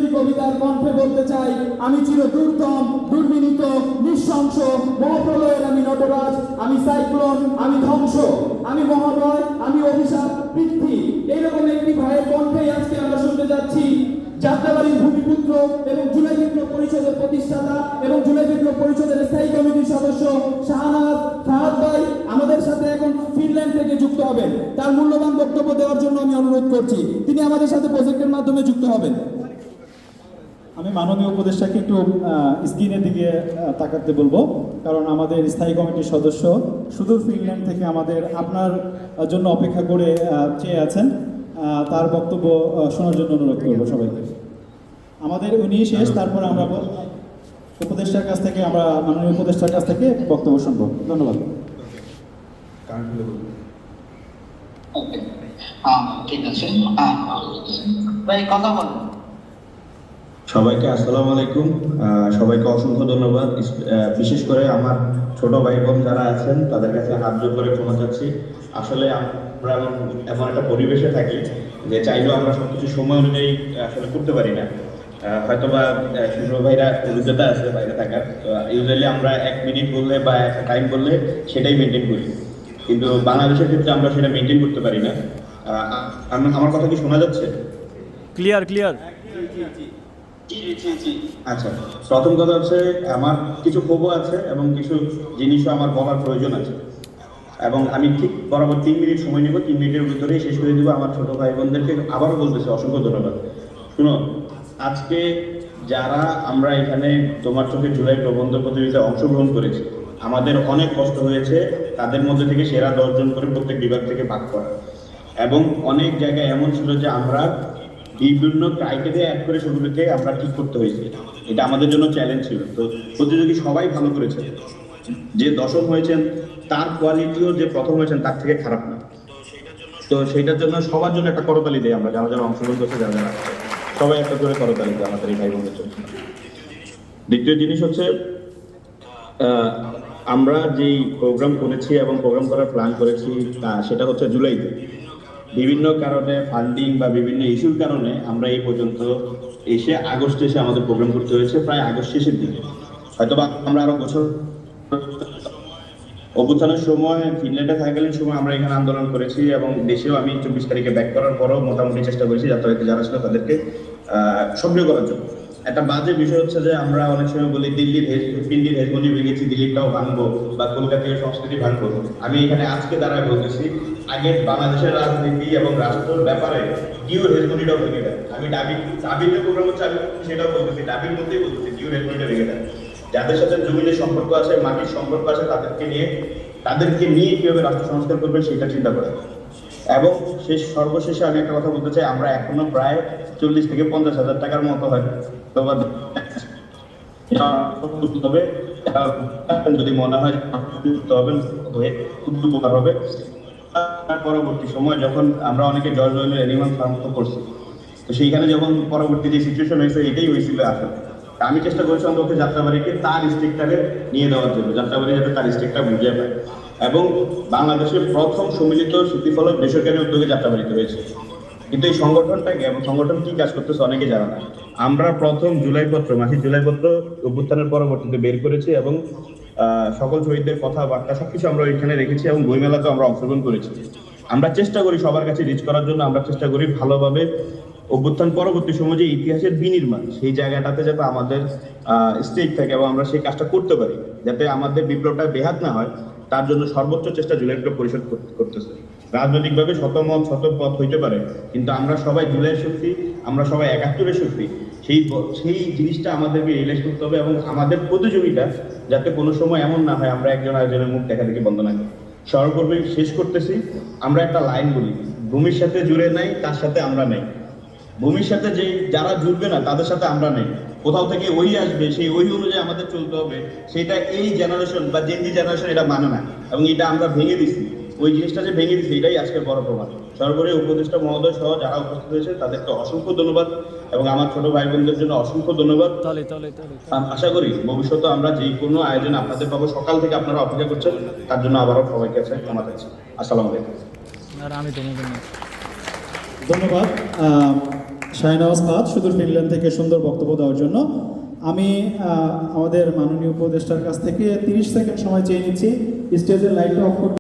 একটি কবিতার কণ্ঠে বলতে চাই, আমি চির দুর্দম, দুর্বিনীত, নৃশংস, মহাপ্রলয়ের আমি নটরাজ, আমি সাইক্লোন, আমি ধ্বংস, আমি মহালয়, আমি অভিশাপ, পৃথ্বী। এইরকম একটি ভাইয়ের কণ্ঠেই আজকে আমরা শুনতে যাচ্ছি যাত্রাবাড়ির ভূমিপুত্র এবং জুলাই বিপ্লব পরিষদের প্রতিষ্ঠাতা এবং জুলাই বিপ্লব পরিষদের স্থায়ী কমিটির সদস্য শাহনাজ ফাহাদ ভাই আমাদের সাথে এখন ফিনল্যান্ড থেকে যুক্ত হবেন। তার মূল্যবান বক্তব্য দেওয়ার জন্য আমি অনুরোধ করছি, তিনি আমাদের সাথে প্রজেক্টের মাধ্যমে যুক্ত হবেন। আমি মাননীয় উপদেষ্টাকে একটু স্ক্রিনের দিকে তাকাতে বলবো, কারণ আমাদের স্থায়ী কমিটির সদস্য সুদূর ফিনল্যান্ড থেকে আমাদের আপনার জন্য অপেক্ষা করে চেয়ে আছেন। তার বক্তব্য শোনার জন্য অনুরোধ করবো সবাইকে। আমাদের উনি শেষ, তারপর আমরা উপদেষ্টার কাছ থেকে মাননীয় উপদেষ্টার কাছ থেকে বক্তব্য শুনবো। ধন্যবাদ। ঠিক আছে, ভাই কথা বলুন। সবাইকে আসসালামু আলাইকুম। সবাইকে অসংখ্য ধন্যবাদ। বিশেষ করে আমার ছোট ভাই বোন যারা আছেন তাদের কাছে হাত জোর করে ক্ষমা চাচ্ছি। আসলে আমরা এমন একটা পরিবেশে থাকি যে চাইলেও আমরা সবকিছু সময় অনুযায়ী আসলে করতে পারি না। হয়তোবা শুভ্র ভাইরা অভিজ্ঞতা আছে বাইরে থাকার, তো ইউজুয়ালি আমরা 1 মিনিট বললে বা একটা টাইম বললে সেটাই মেনটেন করি, কিন্তু বাংলাদেশের ক্ষেত্রে আমরা সেটা মেনটেন করতে পারি না। আমার কথা কি শোনা যাচ্ছে? Clear clear. আচ্ছা, প্রথম কথা হচ্ছে আমার কিছু ক্ষোভও আছে এবং কিছু জিনিসও আমার বলার প্রয়োজন আছে, এবং আমি ঠিক বরাবর 3 মিনিট সময় নেব। 3 মিনিটের ভিতরেই শেষ করে দিব। আমার ছোট ভাই বোনদেরকে আবারও বলতেছি অসংখ্য ধন্যবাদ। শুনো, আজকে যারা আমরা এখানে তোমার চোখে জুলাই প্রবন্ধ প্রতিযোগিতায় অংশগ্রহণ করেছি, আমাদের অনেক কষ্ট হয়েছে তাদের মধ্যে থেকে সেরা 10 জন করে প্রত্যেক বিভাগ থেকে ভাগ করা, এবং অনেক জায়গায় এমন ছিল যে আমরা বিভিন্ন ক্রাইটেরিয়া অ্যাড করে সেগুলোকে আমরা ঠিক করতে হয়েছে। এটা আমাদের জন্য চ্যালেঞ্জ ছিল। তো প্রতিযোগী সবাই ভালো করেছে, যে 10ম হয়েছেন তার কোয়ালিটিও যে প্রথম হয়েছেন তার থেকে খারাপ না। তো সেইটার জন্য সবার জন্য একটা করতালি দেয় আমরা, যারা যারা অংশগ্রহণ করছে, যারা যারা সবাই একটা করে করতালি দেয় আমাদের এই ভাই বোনদের জন্য। দ্বিতীয় জিনিস হচ্ছে আমরা যেই প্রোগ্রাম করেছি এবং প্রোগ্রাম করার প্ল্যান করেছি সেটা হচ্ছে জুলাইতে। বিভিন্ন কারণে ফান্ডিং বা বিভিন্ন ইস্যুর কারণে আমরা এই পর্যন্ত আগস্টে এসে আমাদের প্রোগ্রাম করতে হয়েছে, প্রায় আগস্ট শেষের দিকে। হয়তোবা আমরা আরো বছর অভ্যুত্থানের সময় ফিনল্যান্ডে থাকাকালীন সময় আমরা এখানে আন্দোলন করেছি, এবং দেশেও আমি 24 তারিখে ব্যাক করার পরও মোটামুটি চেষ্টা করেছি যাত্রাবাড়িতে যারা ছিল তাদেরকে সক্রিয় করার জন্য। একটা বাজে বিষয় হচ্ছে যে আমরা অনেক সময় বলি দিল্লির হেজমনি ভেঙেছি, দিল্লিটাও ভাঙবো বা কলকাতার সংস্কৃতি ভাঙবো। আমি এখানে আজকে দাঁড়ায় বলতেছি, আগে বাংলাদেশের রাজনীতি এবং রাষ্ট্রের ব্যাপারে ডিউর হেজমনিটাও ভেঙে দেয়। আমি ডাবির যে প্রোগ্রাম হচ্ছে আমি সেটাও বলতেছি, ডাবির মধ্যেই বলতেছি ডিউর হেজমনিটা ভেঙে দেয়। যাদের সাথে জমিনের সম্পর্ক আছে, মাটির সম্পর্ক আছে, তাদেরকে নিয়ে কিভাবে রাষ্ট্র সংস্কার করবেন সেটা চিন্তা করে। এবং সর্বশেষে আমি একটা কথা বলতে চাই, আমরা এখনো প্রায় 40 থেকে 50 হাজার টাকার মতো হয় হবে, যদি মনে হয় খুব উপকার হবে। পরবর্তী সময় যখন আমরা অনেকে জর্জ ওয়েলের অ্যানিমাল ফার্ম তো করছি, তো সেইখানে যখন পরবর্তী যে সিচুয়েশন হয়েছে এটাই হয়েছিল আসলে। আমি চেষ্টা করেছি অন্তত যাত্রাবাড়িকে তার স্টেকটাকে নিয়ে দেওয়ার জন্য, যাত্রাবাড়ি যাতে তার স্টেকটা বুঝে পায়। এবং বাংলাদেশের প্রথম সম্মিলিত স্মৃতিফলক বেসরকারি উদ্যোগে যাত্রাবাড়িতে হয়েছে। কিন্তু এই সংগঠনটাকে এবং সংগঠন কি কাজ করতেছে অনেকে জানে না। আমরা প্রথম মাসিক জুলাইপত্র অভ্যুত্থানের পরবর্তীতে বের করেছি, এবং সকল শহীদদের কথাবার্তা সবকিছু আমরা ওইখানে রেখেছি, এবং বইমেলাতে আমরা অংশগ্রহণ করেছি। আমরা চেষ্টা করি সবার কাছে রিচ করার জন্য, আমরা চেষ্টা করি ভালোভাবে অভ্যুত্থান পরবর্তী সময় যে ইতিহাসের বিনির্মাণ সেই জায়গাটাতে যাতে আমাদের স্টেক থাকে এবং আমরা সেই কাজটা করতে পারি, যাতে আমাদের বিপ্লবটা বেহাত না হয়, তার জন্য সর্বোচ্চ চেষ্টা জুলাই বিপ্লব পরিষদ করতেছে। রাজনৈতিকভাবে শতমত শতপথ হইতে পারে, কিন্তু আমরা সবাই জুলাইয়ের শক্তি, আমরা সবাই 71-এর শক্তি। সেই জিনিসটা আমাদেরকে রিয়েলাইজ করতে হবে, এবং আমাদের প্রতিযোগিতা যাতে কোনো সময় এমন না হয় আমরা একজন আরেকজনের মুখ দেখা দেখি বন্ধ না করি। সর্বোপরি শেষ করতেছি, আমরা একটা লাইন বলি, ভূমির সাথে জুড়ে নাই তার সাথে আমরা নেই। ভূমির সাথে যারা জুড়বে না তাদের সাথে আমরা নেই। কোথাও থেকে ওই আসবে, সেই ওই অনুযায়ী আমাদের চলতে হবে। সেটা এই জেনারেশন বা জেনজি জেনারেশন এটা মানে না, এবং এটা আমরা ভেঙে দিচ্ছি। ওই জিনিসটা যে ভেঙে দিচ্ছি এটাই আজকের বড় প্রমাণ। সর্বোপরি উপদেষ্টা মহোদয় সহ যারা উপস্থিত হয়েছে তাদেরকে অসংখ্য ধন্যবাদ, এবং আমার ছোট ভাই বোনদের জন্য অসংখ্য ধন্যবাদ। আশা করি ভবিষ্যতে আমরা যে কোনো আয়োজনে আপনাদের পাবো। সকাল থেকে আপনারা অপেক্ষা করছেন, তার জন্য আবারও সবাইকে আছে ক্ষমা চাচ্ছি। আসসালামু আলাইকুম। ধন্যবাদ। শাহনওয়াজ খান সুদূর ফিনল্যান্ড থেকে সুন্দর বক্তব্য দেওয়ার জন্য। আমি আমাদের মাননীয় উপদেষ্টার কাছ থেকে 30 সেকেন্ড সময় চেয়ে নিচ্ছি স্টেজের লাইটটা অফ করতে।